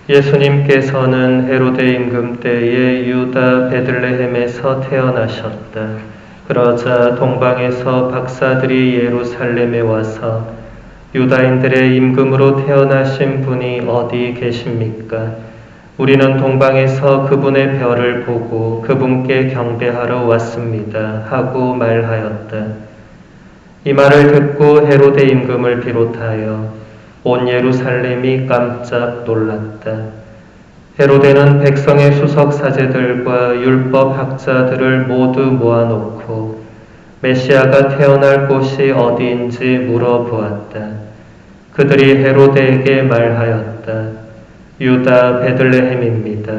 예수님께서는 헤로데 임금 때에 유다 베들레헴에서 태어나셨다. 그러자 동방에서 박사들이 예루살렘에 와서 유다인들의 임금으로 태어나신 분이 어디 계십니까? 우리는 동방에서 그분의 별을 보고 그분께 경배하러 왔습니다. 하고 말하였다. 이 말을 듣고 헤로데 임금을 비롯하여 온 예루살렘이 깜짝 놀랐다. 헤로데는 백성의 수석 사제들과 율법 학자들을 모두 모아놓고 메시아가 태어날 곳이 어디인지 물어보았다. 그들이 헤로데에게 말하였다. 유다 베들레헴입니다.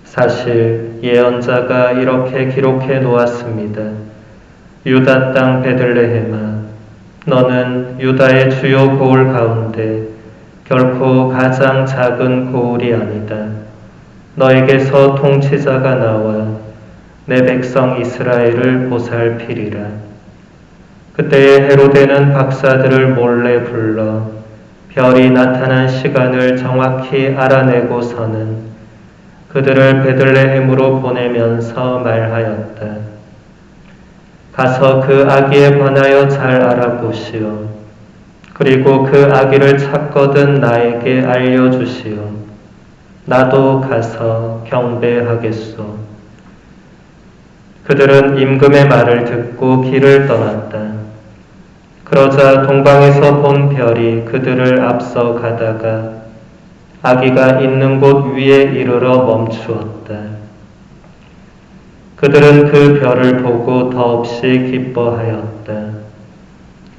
사실 예언자가 이렇게 기록해 놓았습니다. 유다 땅 베들레헴아, 너는 유다의 주요 고을 가운데 결코 가장 작은 고을이 아니다. 너에게서 통치자가 나와 내 백성 이스라엘을 보살피리라. 그때에 헤로데는 박사들을 몰래 불러 별이 나타난 시간을 정확히 알아내고서는 그들을 베들레헴으로 보내면서 말하였다. 가서 그 아기에 관하여 잘 알아보시오. 그리고 그 아기를 찾거든 나에게 알려주시오. 나도 가서 경배하겠소. 그들은 임금의 말을 듣고 길을 떠났다. 그러자 동방에서 본 별이 그들을 앞서 가다가 아기가 있는 곳 위에 이르러 멈추었다. 그들은 그 별을 보고 더없이 기뻐하였다.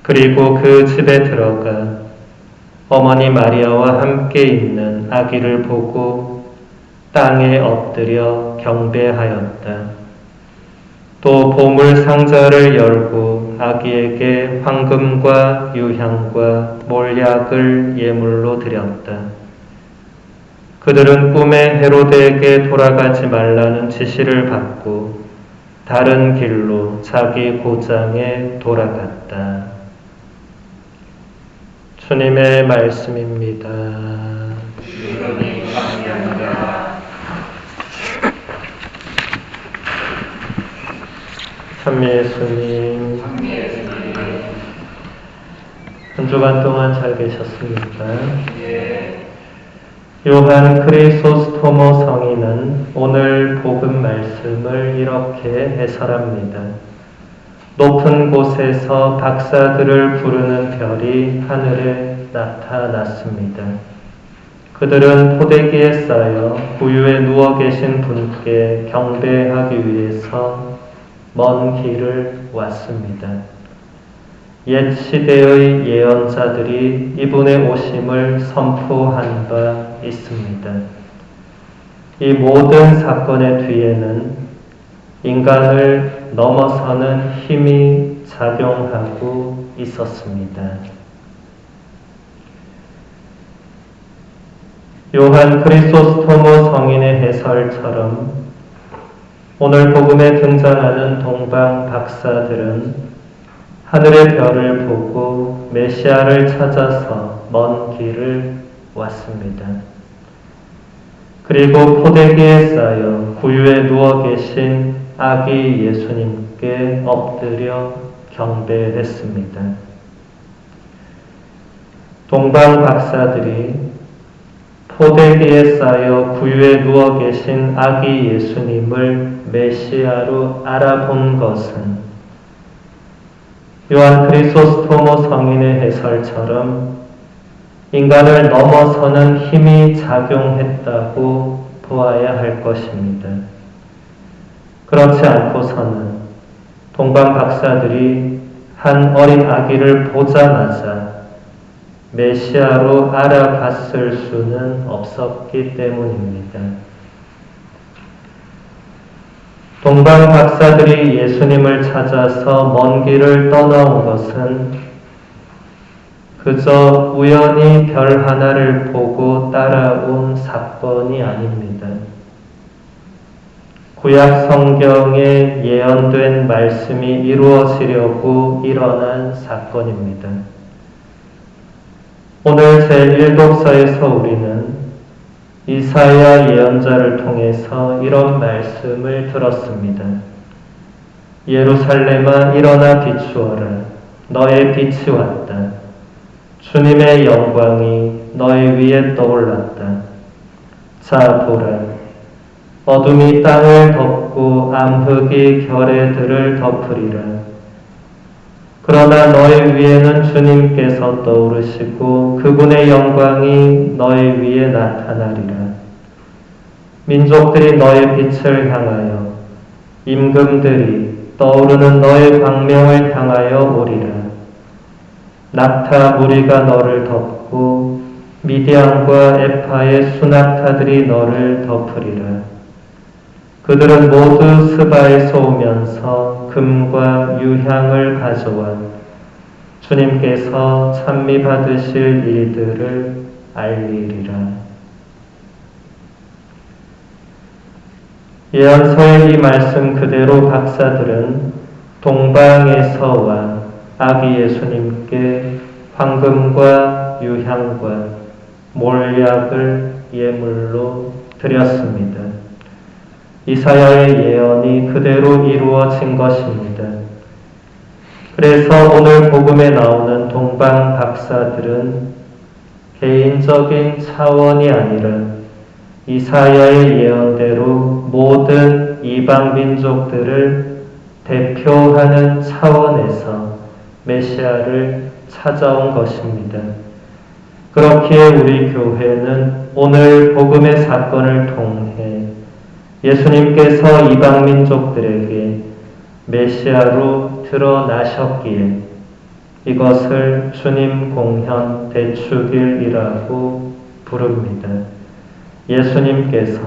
그리고 그 집에 들어가 어머니 마리아와 함께 있는 아기를 보고 땅에 엎드려 경배하였다. 또 보물 상자를 열고 아기에게 황금과 유향과 몰약을 예물로 드렸다. 그들은 꿈에 헤로데에게 돌아가지 말라는 지시를 받고 다른 길로 자기 고장에 돌아갔다. 주님의 말씀입니다. 찬미 예수님, 한 주간 동안 잘 계셨습니까? 요한 크리소스토모 성인은 오늘 복음 말씀을 이렇게 해설합니다. 높은 곳에서 박사들을 부르는 별이 하늘에 나타났습니다. 그들은 포대기에 쌓여 구유에 누워 계신 분께 경배하기 위해서 먼 길을 왔습니다. 옛 시대의 예언자들이 이분의 오심을 선포한 바 있습니다. 이 모든 사건의 뒤에는 인간을 넘어서는 힘이 작용하고 있었습니다. 요한 크리소스토모 성인의 해설처럼 오늘 복음에 등장하는 동방 박사들은 하늘의 별을 보고 메시아를 찾아서 먼 길을 왔습니다. 그리고 포대기에 쌓여 구유에 누워 계신 아기 예수님께 엎드려 경배했습니다. 동방 박사들이 포대기에 쌓여 구유에 누워 계신 아기 예수님을 메시아로 알아본 것은 요한 크리소스토모 성인의 해설처럼 인간을 넘어서는 힘이 작용했다고 보아야 할 것입니다. 그렇지 않고서는 동방 박사들이 한 어린 아기를 보자마자 메시아로 알아봤을 수는 없었기 때문입니다. 동방 박사들이 예수님을 찾아서 먼 길을 떠나온 것은 그저 우연히 별 하나를 보고 따라온 사건이 아닙니다. 구약 성경에 예언된 말씀이 이루어지려고 일어난 사건입니다. 오늘 제1독서에서 우리는 이사야 예언자를 통해서 이런 말씀을 들었습니다. 예루살렘아 일어나 비추어라. 너의 빛이 왔다. 주님의 영광이 너의 위에 떠올랐다. 자 보라. 어둠이 땅을 덮고 암흑이 결의들을 덮으리라. 그러나 너의 위에는 주님께서 떠오르시고 그분의 영광이 너의 위에 나타나리라. 민족들이 너의 빛을 향하여 임금들이 떠오르는 너의 광명을 향하여 오리라. 낙타 무리가 너를 덮고 미디안과 에파의 수낙타들이 너를 덮으리라. 그들은 모두 스바에서 오면서 금과 유향을 가져와 주님께서 찬미 받으실 일들을 알리리라. 예언서의 이 말씀 그대로 박사들은 동방에서와 아기 예수님께 황금과 유향과 몰약을 예물로 드렸습니다. 이사야의 예언이 그대로 이루어진 것입니다. 그래서 오늘 복음에 나오는 동방 박사들은 개인적인 차원이 아니라 이사야의 예언대로 모든 이방 민족들을 대표하는 차원에서 메시아를 찾아온 것입니다. 그렇기에 우리 교회는 오늘 복음의 사건을 통해 예수님께서 이방 민족들에게 메시아로 드러나셨기에 이것을 주님 공현 대축일이라고 부릅니다. 예수님께서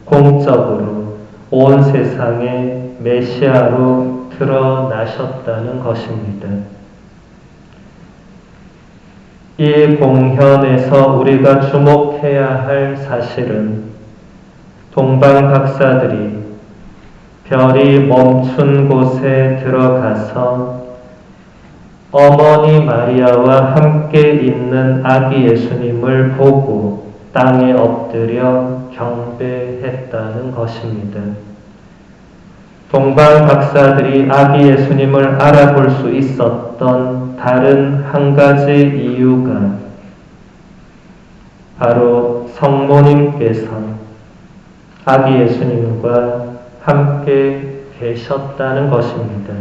공적으로 온 세상에 메시아로 드러나셨다는 것입니다. 이 공현에서 우리가 주목해야 할 사실은 동방 박사들이 별이 멈춘 곳에 들어가서 어머니 마리아와 함께 있는 아기 예수님을 보고 땅에 엎드려 경배했다는 것입니다. 동방 박사들이 아기 예수님을 알아볼 수 있었던 다른 한 가지 이유가 바로 성모님께서 아기 예수님과 함께 계셨다는 것입니다.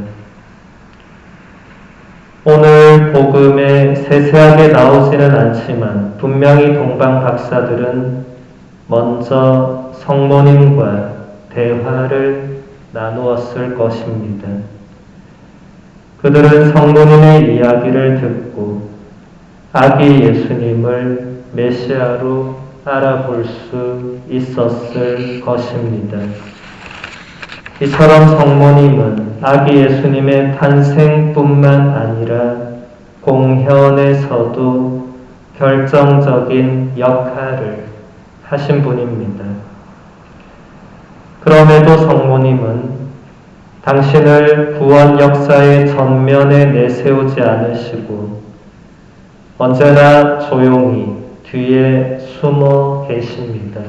오늘 복음에 세세하게 나오지는 않지만 분명히 동방 박사들은 먼저 성모님과 대화를 나누었을 것입니다. 그들은 성모님의 이야기를 듣고 아기 예수님을 메시아로 알아볼 수 있었을 것입니다. 이처럼 성모님은 아기 예수님의 탄생뿐만 아니라 공현에서도 결정적인 역할을 하신 분입니다. 그럼에도 성모님은 당신을 구원 역사의 전면에 내세우지 않으시고 언제나 조용히 뒤에 숨어 계십니다.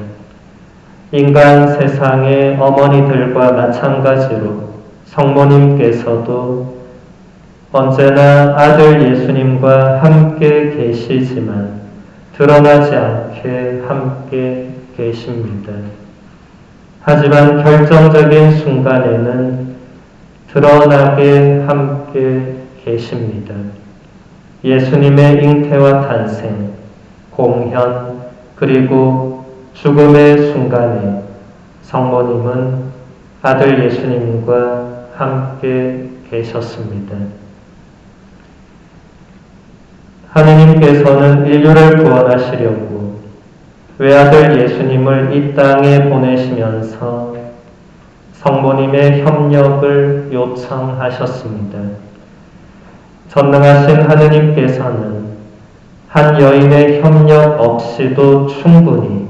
인간 세상의 어머니들과 마찬가지로 성모님께서도 언제나 아들 예수님과 함께 계시지만 드러나지 않게 함께 계십니다. 하지만 결정적인 순간에는 드러나게 함께 계십니다. 예수님의 잉태와 탄생, 공현, 그리고 죽음의 순간에 성모님은 아들 예수님과 함께 계셨습니다. 하느님께서는 인류를 구원하시려고 외아들 예수님을 이 땅에 보내시면서 성모님의 협력을 요청하셨습니다. 전능하신 하느님께서는 한 여인의 협력 없이도 충분히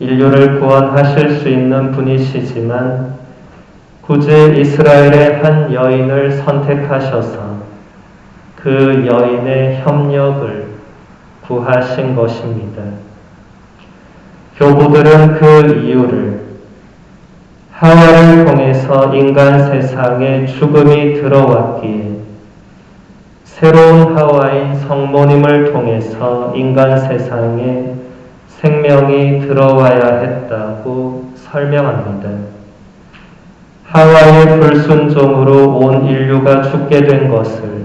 인류를 구원하실 수 있는 분이시지만 굳이 이스라엘의 한 여인을 선택하셔서 그 여인의 협력을 구하신 것입니다. 교부들은 그 이유를 하와를 통해서 인간 세상에 죽음이 들어왔기에 새로운 하와인 성모님을 통해서 인간 세상에 생명이 들어와야 했다고 설명합니다. 하와의 불순종으로 온 인류가 죽게 된 것을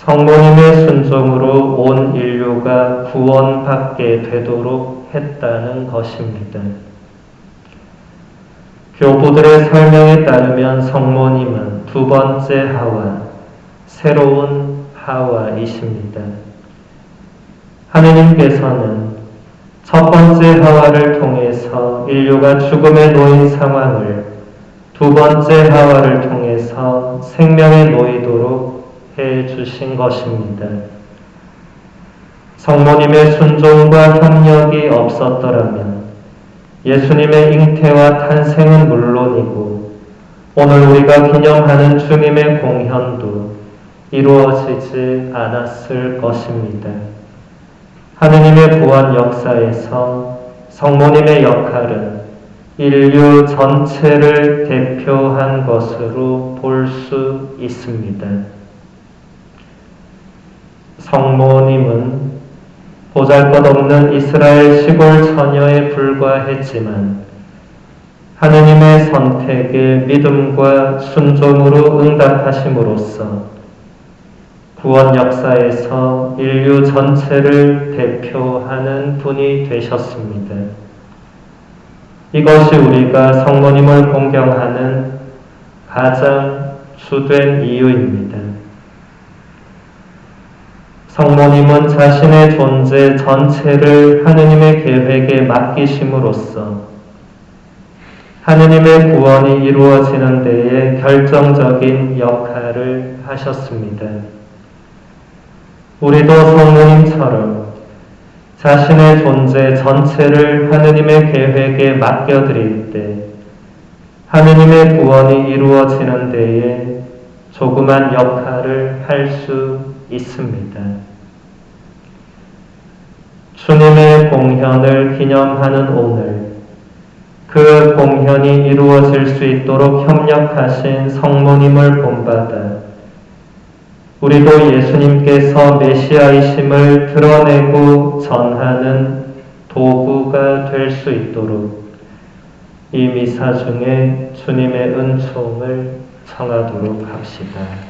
성모님의 순종으로 온 인류가 구원받게 되도록 했다는 것입니다. 교부들의 설명에 따르면 성모님은 두 번째 하와, 새로운 하와이십니다. 하느님께서는 첫 번째 하와를 통해서 인류가 죽음에 놓인 상황을 두 번째 하와를 통해서 생명에 놓이도록 해 주신 것입니다. 성모님의 순종과 협력이 없었더라면 예수님의 잉태와 탄생은 물론이고 오늘 우리가 기념하는 주님의 공현도 이루어지지 않았을 것입니다. 하느님의 구원 역사에서 성모님의 역할은 인류 전체를 대표한 것으로 볼 수 있습니다. 성모님은 보잘것없는 이스라엘 시골 처녀에 불과했지만 하느님의 선택에 믿음과 순종으로 응답하심으로써 구원 역사에서 인류 전체를 대표하는 분이 되셨습니다. 이것이 우리가 성모님을 공경하는 가장 주된 이유입니다. 성모님은 자신의 존재 전체를 하느님의 계획에 맡기심으로써 하느님의 구원이 이루어지는 데에 결정적인 역할을 하셨습니다. 우리도 성모님처럼 자신의 존재 전체를 하느님의 계획에 맡겨드릴 때 하느님의 구원이 이루어지는 데에 조그만 역할을 할 수 있습니다. 주님의 공현을 기념하는 오늘, 그 공현이 이루어질 수 있도록 협력하신 성모님을 본받아 우리도 예수님께서 메시아이심을 드러내고 전하는 도구가 될 수 있도록 이 미사 중에 주님의 은총을 청하도록 합시다.